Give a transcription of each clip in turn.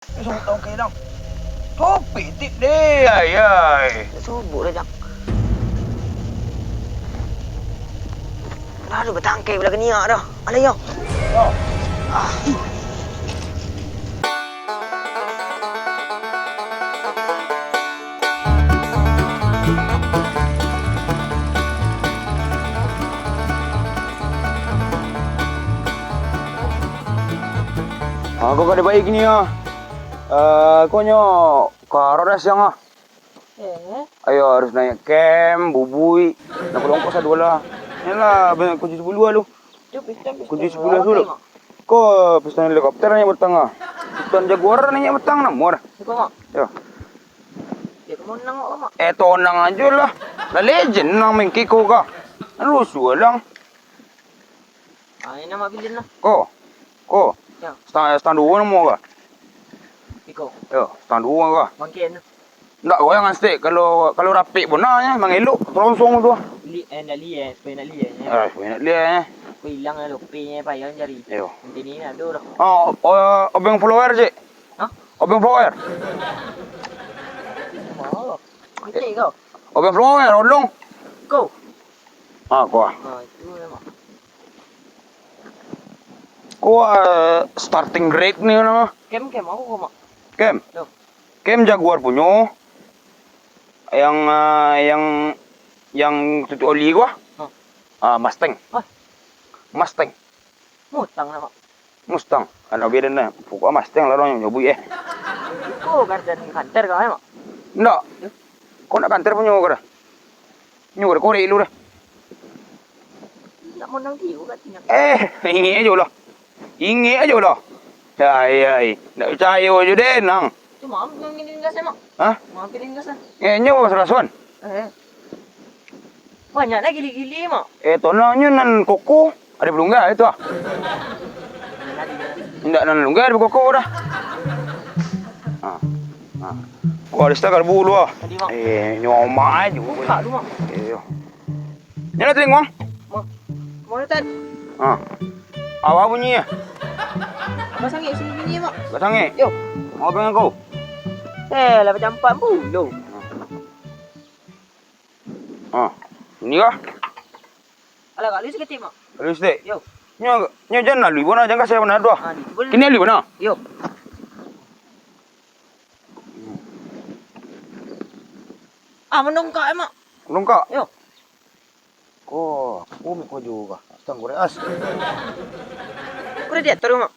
Suruh tahu ke dang. Topik tip deh, ay. Subuk dah, Jang. Lalu bertangkai pula keniak dah. Alay, yo. Oh. Kau kada baik ni ah. Kau nyo karodas yang ah. Ayo harus naik camp, bubui. Nak kelongkos ada lah. Yalah, banyak kunci 10 lu. Kunci 10 dulu. Kau piston helikopter nanya betang ah. Piston Jaguar nanya betang namor. Kau mak. Yo. Ya, kau menang kau mak. Tonang aja lah. La legend nang main kiko ka. Ano lang. Ini nama bilin lah. Ko. Ya. Stand dua mo ka. Ikaw. Yo, stand dua ka. Mangkin. Ndak kau yang stick kalau rapi pun nya mengeluk teronsong tu. Supaya nak lihat. Nak lihat. Kau hilang lah lupinya payah cari. Yo. Nanti ni ada dah. Obeng follower je. Hah? Obeng follower. Oh. Kita kau. Obeng follower odong. Kau. Ko. Itu lah mak. Ko starting rate ni nama. Kem aku kau mak. Kem. Tuh. Kem Jaguar punya. Yang tutu oli gua. Mustang. Mustang. Mutang lah mak. Mustang. Ano beda na. Pukul Mustang lah orang yang nyobu Kau garden kantor kau mak. Ndak. Kau nak kantor punya kau dah. Nyobu dah korek lu dah. Nak menang dia kat sini. Ingat aja lah. Ingat aja lah. Ay. Nak percaya je deh nang. Cuma yang pilih gas mak. Hah? Mau pilih gas lah. Nyobu serasuan. Banyak lagi gili mak. Tonangnya nan koko. Ada belunggah itu ah. Tidak nan lunggah ada koko dah. Kau ada stakar bulu ah. Tadi mak. Nyoma aja. Buka lu mak. Ni nak tengok. Mau letak. Awak bunyi ya? Abang sangit sini bini mak. Kau sangit? Yo. Mau pengen kau? Lah macam 40. Ini kah? Alah kali sikit mak. Lalu sedek. Yo. Nyo jangan lalu bona jangan saya benar doa. Di tu boleh. Kini lalu bona. Yo. Menungkak mak. Longkak. Yo. Kau mikir juga. Setang koreas. Kau dah diatur mak.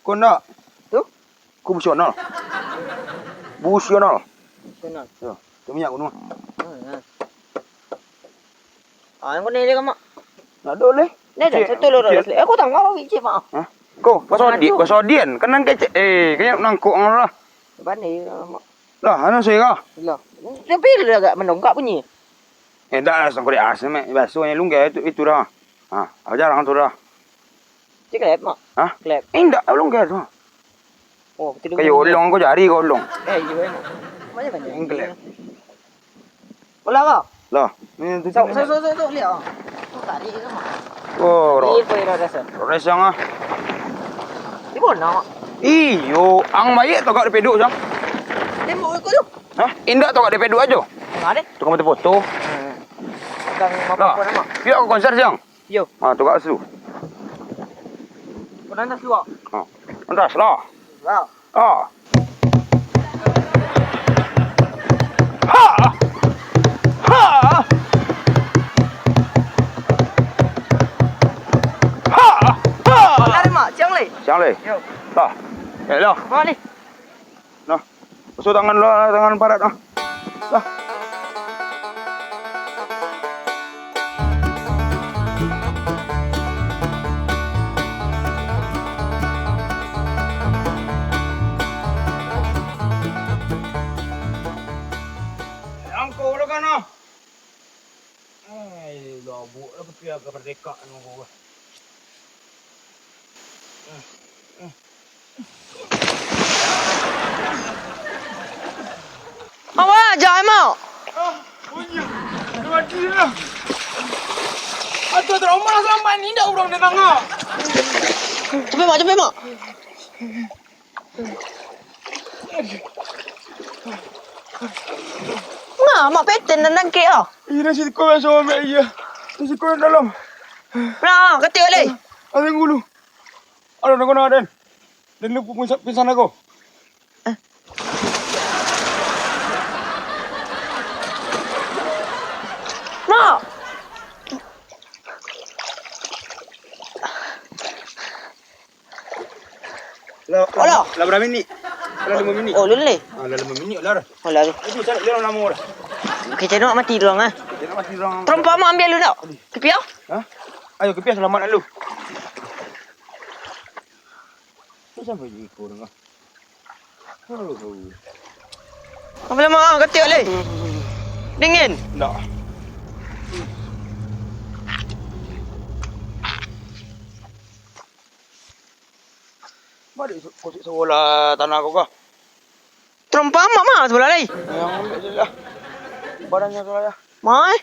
Kau nak? Tu? Kau busional. Busional. Kenal. Yo. Tu minyak gunung. Yang kau ni dia mak. Nak boleh? Ni dah satu lorong asli. Aku tak ngau biji mak. Kau pasodian kan nang kecek. Kayaknya nangkuk lah. Bani mak. Lah, ano saya kah? Lah. Tapi dia agak menungkak bunyi. Tak lah, setang koreas mek. Basuhnya lunggah itu dah. Apa jarang tu dah. Cik klep mak. Klep. Tak lunggah tu. Oh, betul. Kayak olong kau jari kau olong. Iya mak. Macam mana? Klep. Bola kau? Lah, ni tu. So lihat. Tadi ke mak. Oh, Ini pun rasa. Rores yang ah. Di mana mak? Iyo, ang mayat tu kat DP duk jang. Tembok aku tu. Indak tu kat DP duk aja. Ada? Tu kamu foto. Kang apa nama? Biar aku konser jang. Yo. Tu kat situ. Kau nak keluar? Entah lah. Wow. Lari mak, siang le. Siang le. Yo. Dah. Lah. Mana ni? Nah. Basuh tangan lu, tangan parat ah. Dah. Angkau lu kan ah. Gabuk lah kepiak ke merdeka nunggu gua. Awak jangan mau. Punya. Mati lah. Aduh, trauma sampai ni dah orang datang ah. Cepat mak. Nga, mak pattern dan dangkit ah. Nasi kau yang sama mak iya. Nasi kau yang dalam. Nah, ketik leh. Ada yang gulu. Ada nak kena ada. Dan lu pingsan aku. Mak. Olah. Lah berapa minit? Lah 5 minit. Oh, lulus leh. Lah 5 minit lah. Oh, lagi. Itu cari dia nama orang. Kita nak mati dulu ah. Dia mati orang. Perempuan mak ambil dulu tak? Kepi ah. Hah? Ayo ke pias selamat lu. Tu sampai ikut dengar. Apa lama ketik leh. Dingin. Tak. Balik kosik sekolah tanah kau kah? Perempuan mak sebelah leh. Yang ambil je lah. Badannya sekolah ya. Mai.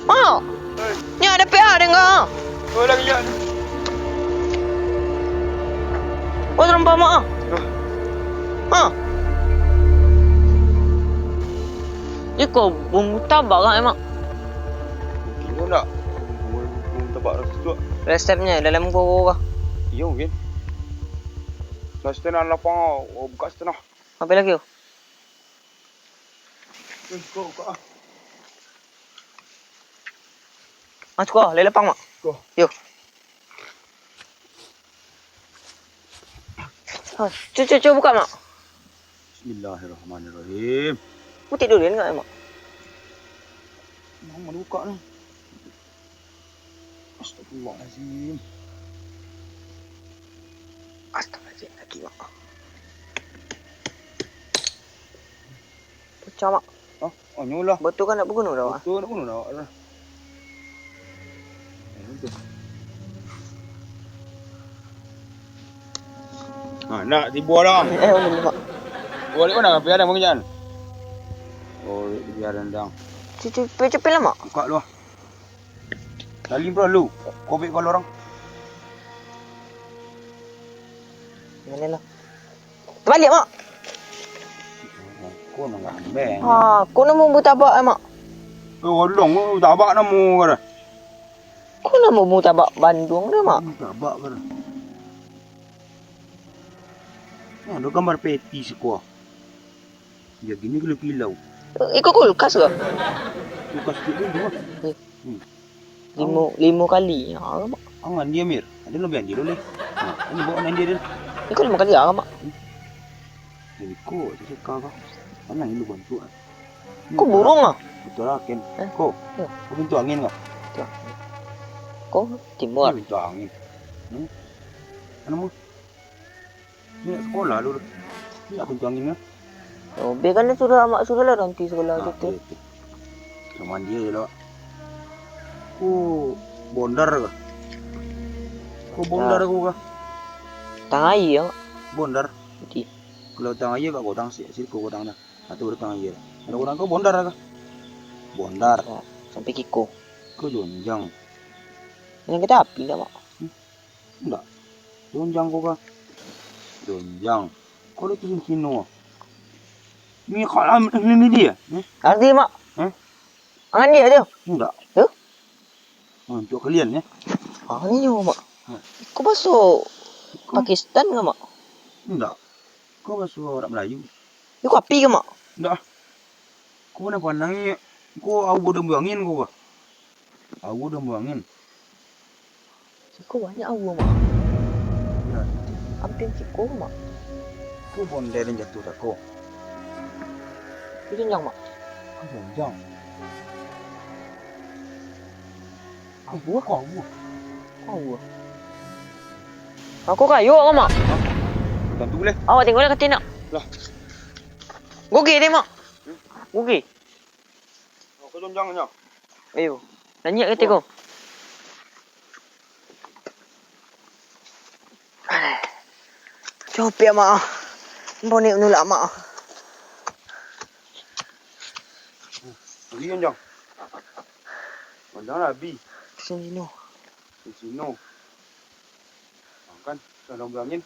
Mak. Ni ada PA dengar. Oh lagi ya. Oh, terempah mak. Ha. Iko bumbu tabak kan mak. Mungkin tak. Belum tebak rasa tu. Resepnya dalam gua kah? Iya mungkin. Dah setengah lapang. Oh buka setengah. Apa lagi tu? Kau buka ah. Masuk kau, lelepang mak. Kau. Yo. Ha, cucu buka mak. Bismillahirrahmanirrahim. Mu tidur kan enggak mak? Mana buka ni? Astagfirullahalazim. Astagfirullahaladzim lagi mak. Pecah mak. Ah, oh nyulah. Betul kan nak berguna dah mak? Betul nak bunuh dah. Ha, nak tiba dah. Boleh mak. Balik mana? Biar ada pengajian. Oh, biar rendang. Cucu cepet lah mak. Buka lu. Lalim bro lu. Covid kalau orang. Mana lah. Terbalik mak. Kau nak ngambek. Ha, kau nak bumbu tabak mak. Oh, long tabak nama kau. Kau nak bumbu tabak Bandung dah mak. Tabak kau. Nah, ada gambar peti sekolah. Ya gini kalau pilau. Ikut kulkas ke? Kulkas tu dulu. Lima kali. Ha, mak. Angan dia mir. Ada lebih anjir boleh. Ha, ini bawa nan dia. Ikut 5 kali ah mak. Jadi kau cakap kau. Mana ini bantu ah. Kau burung ah. Betul lah Ken. Kau. Ya. Kau pintu angin kau. Kau timur. Pintu angin. Mana mu? Ni nak sekolah dulu. Ni nak pintu angin kan? Oh, biarkan dia sudah mak sudah lah nanti sekolah gitu. Sama dia je lah. Kau bondar ke? Kau bondar aku ke? Tang air ya mak. Bondar. Nanti. Kalau tang air kat kau tang sih, kau tang dah. Atau udah tang air. Kalau orang kau bondar ke? Bondar. Ya, sampai kiko. Kau jonjang. Yang kita api dah mak. Enggak. Jonjang kau ke? Jonjang. Kau dah tusun kino. Ni kalam ni dia. Arti mak. Eh? Angan dia tu. Enggak. Ya? Untuk kalian ya. Ah ni mak. Kau masuk Pakistan ke mak? Enggak. Kau masuk orang Melayu. Ni kau api ke mak? Enggak. Kau nak pandang ni. Kau au dah buangin kau. Au dah buangin. Kau banyak awu mak. Ya. Hampir kiko mak. Kau bondar dan jatuh tak kau. Itu yang mak. Kau jonjang. Awu Kau awu. awu. Aku kayu ke mak? Tentu boleh. Awak tengok lah katil nak. Lah. Gugi dia mak. Gugi. Kau jonjangnya. Ayo. Nanya katil kau. Capek mak. Bonek nulak mak. Lian jang. Mandang lah bi. Sini no. Sino. Kan dalam angin.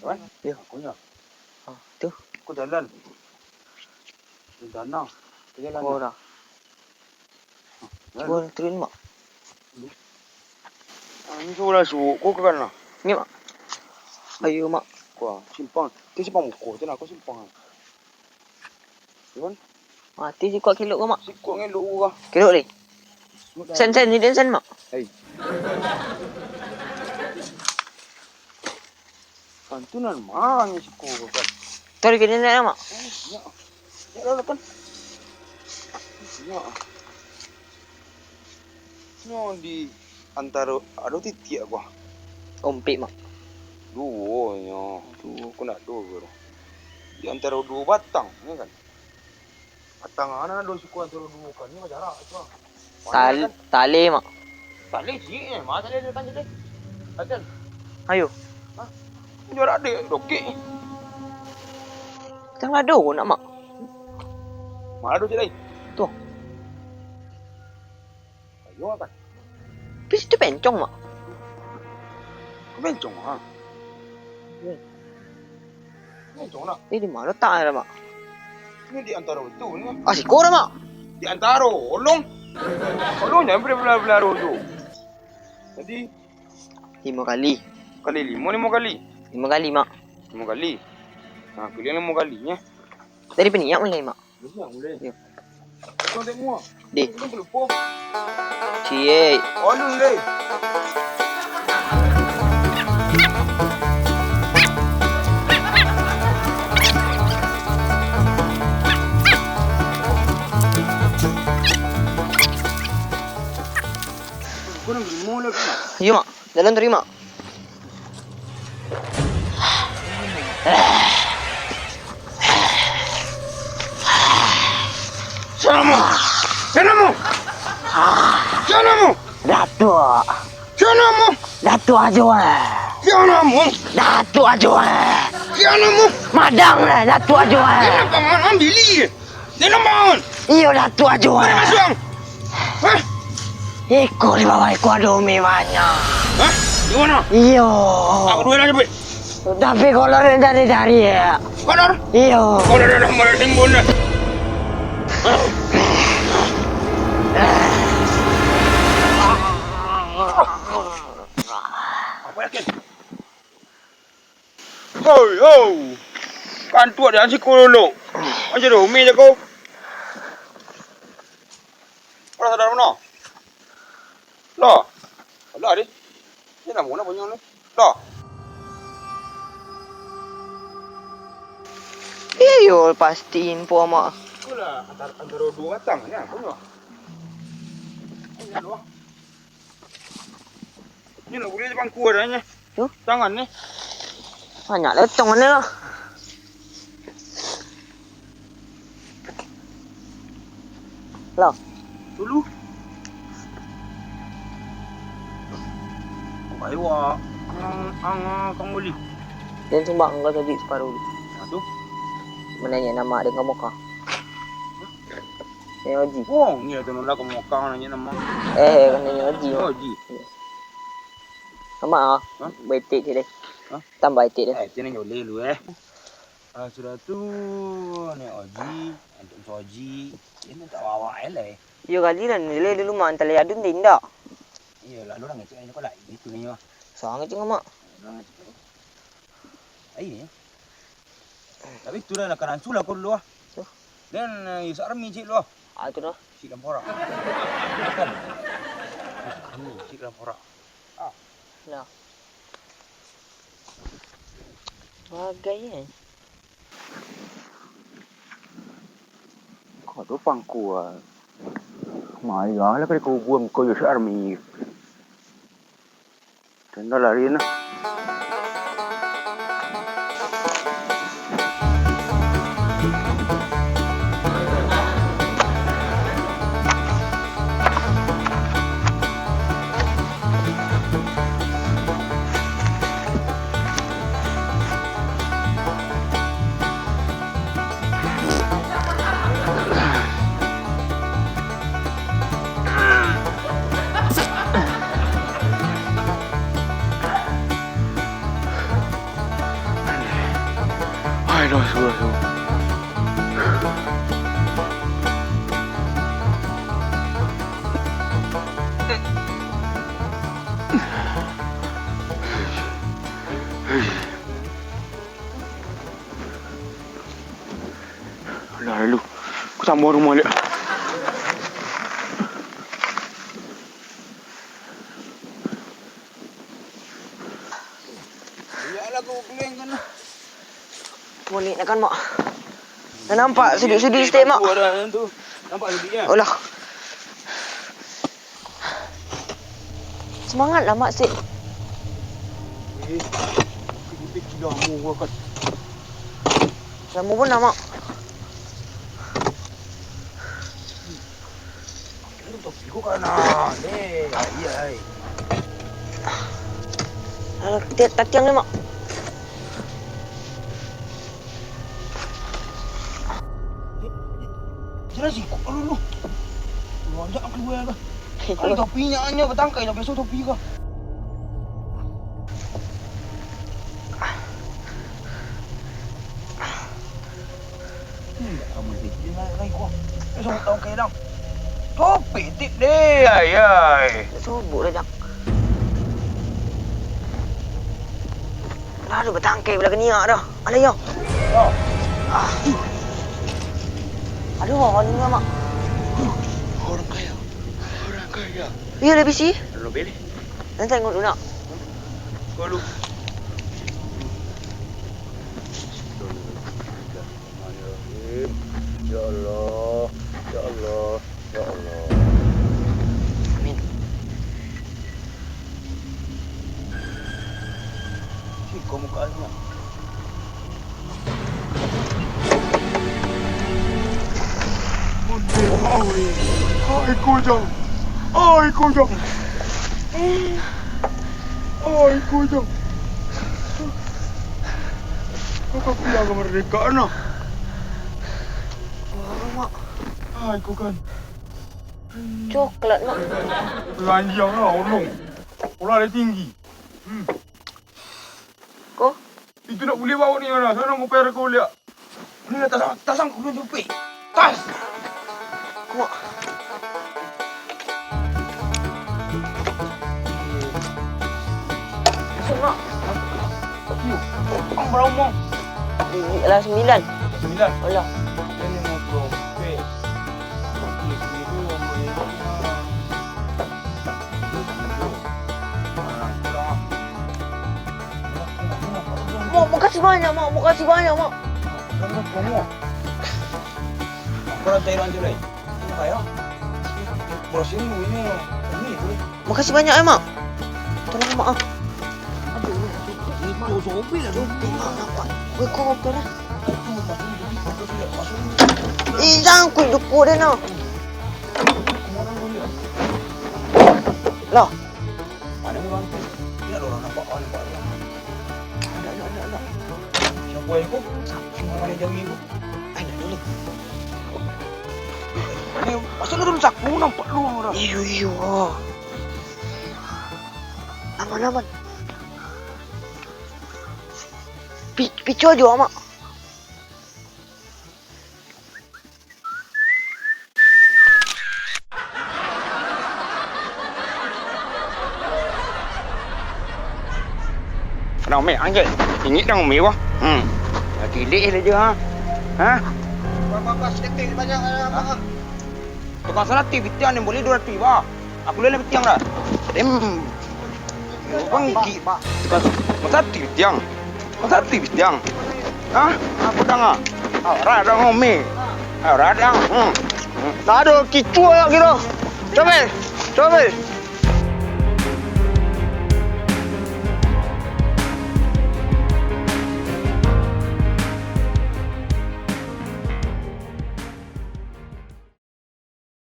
Kan? Ya. Aku nya. Tu. Aku jalan. Jalan. Jalan. Kau dah. Cuba turun mak. Ini sudah su. Kau kan lah. Ni mak. Ayo mak. Kau simpang. Tu simpang muka. Tu nak aku simpang. Kan? Mati si kau kilok kau mak. Sikut ngeluk kau. Kilok ni. Sen ni dia sen mak. Hei. Santunan mang sikut kau kan. Tori kini nak mak. Ya. Ya lah kan. Ya. No di antara ada titik aku. Ompik mak. Dua nya. Tu aku nak dua baru. Di antara dua batang ni kan. Batang ana dua suku antara dua kan ni jarak tu. Tali mak. Tali sih, mana tali kan jadi. Ada. Ayo. Jarak dia dokek. Tengah ada nak mak. Mana tu jadi? Tu. Ayo kan. Pis tu pencong mak. Bencong ha. Bencong nak. Ni di mana tak ada mak. Ni di antara itu ni. Asyik kau dah mak. Di antara olong. Olong jangan belah-belah tu. Jadi 5 kali. kali 5 kali. 5 kali mak. 5 kali. Ha, pilih 5 kalinya. Dari peniak mulai mak. Mesti yang boleh. Ya. Kau tengok. Di. Kau lupa. Cie. Olong deh. Kau nak beli mall lagi mak? Ayo mak. Dalam terima. Sanamu! Sanamu! Sanamu! Datuk. Sanamu! Datuk Ajwan. Sanamu! Datuk Ajwan. Sanamu! Madang lah Datuk Ajwan. Dia nak bangun ambil dia. Dia nak bangun. Iyo Datuk Ajwan. Mana masuk? Hah? Ikut di bawah ikut ada umi banyak. Hah? Di mana? Iyo. Aku duit nak cepet. Tapi kalau dari ya. Konar? Iyo. Kau dah mana timbun dah. Apa yakin? Hoi, ho. Kan tua jangan siku dulu. Macam tu, umi je kau. Kau sadar mana? Lah. Lah ni. Ni nak mana punya ni? Lah. Iyo pastiin po mak. Kau lah antara dua batang ni aku ni. Ini dua. Ni nak boleh bangku dah ni. Tu? Tangan ni. Banyak letong ni lah. Lah. Dulu. Baik wak. Kang boleh. Dan sumbang kau tadi separuh ni. Tu. Menanya nama dengan muka. Yang Haji. Oh, ni tu nak kamu kang nanya nama. Kan yang Haji. Oh, Ji. Sama ah. Ha? Baitik dia. Ha? Tambah baitik dia. Tiada boleh lu sudah tu ni Oji, untuk Oji. Ini tak bawa eleh. Yo kali lah nilai dulu mak antara adun tindak. Iyalah, lu orang ngecek ni kau lah. Itu ni mah. Sangat cuma mak. Ai ni. Tapi tu dah nak rancu lah kau dulu ah. Dan isar mi cik lu. Ah tu dah. Cik Lampora. Cik Lampora. Lah. Bagai Kau tu pangku ah. Mai lah lah kau buang kau isar mi. Tenda lari na. Aduh, suruh. Lalu, aku sama rumah dia. Iyalah kau keling kan. Boleh nak kan mak. Dah nampak sudut-sudut step mak. Tu. Nampak sudutnya? Olah. Semangatlah mak sik. Kita kilau mu kan. Lama pun dah mak. Lu tak pigo kana. Ai. Alah, tak tiang ni mak. Jelas sih kok lu. Lu ajak aku keluar dah. Kalau topinya hanya bertangkai dah besok topi kah. Kamu bikin lagi kok. Besok tahu ke dah. Topi tip deh. Ai. Subuh dah jak. Dah ada bertangkai belah keniak dah. Alah yo. Oh. Aduh, orang ni mak. Orang kaya. Ya lebih sih. Lu beli. Dan tengok dulu nak. Kau lu. Ya Allah. Amin. Si kau mukanya. Ai kujang. Kau bilang kemerdekaan ah. Oh, mak. Ai kau kan. Coklat mak. Ranjang lah orang. Orang dia tinggi. Kau? Itu nak boleh bawa ni mana? Sana kau pera kau lihat. Ni dah tasang kau jumpa. Tas. Mak. Masuk mak. Ang berapa mo? Alah 9. 9. Alah. Ini mau trofe. Mak, makasih banyak mak. Makasih banyak mak. Kamu. Apa Thailand je lain? Kaya. Bosin ini tu. Makasih banyak mak. Tolong mak ah. Itu sopi lah tu. Tengok nampak. Weh kau apa dah? Jangan kuih duku dia nak. Lah. Ada orang tu. Dia orang nampak orang. Ada. Siapa aku? Siapa yang jauh aku? Ada dulu. Ni pasal lu saku nampak lu orang. Iyo. Aman. Picu aja mak. Nào mẹ anh vậy? Thì nghĩ rằng mẹ quá. Thì lễ là chưa ha? Hah? Sedikit banyak mak. Tukang salat ti bitian yang boleh 200 ba. Aku lele bitian dah. Bang ki ba. Tukang salat ti bitian. Salat ti bitian. Hah? Apa dah? Radang ngome. Radang. Nado kicu ya kira. Coba.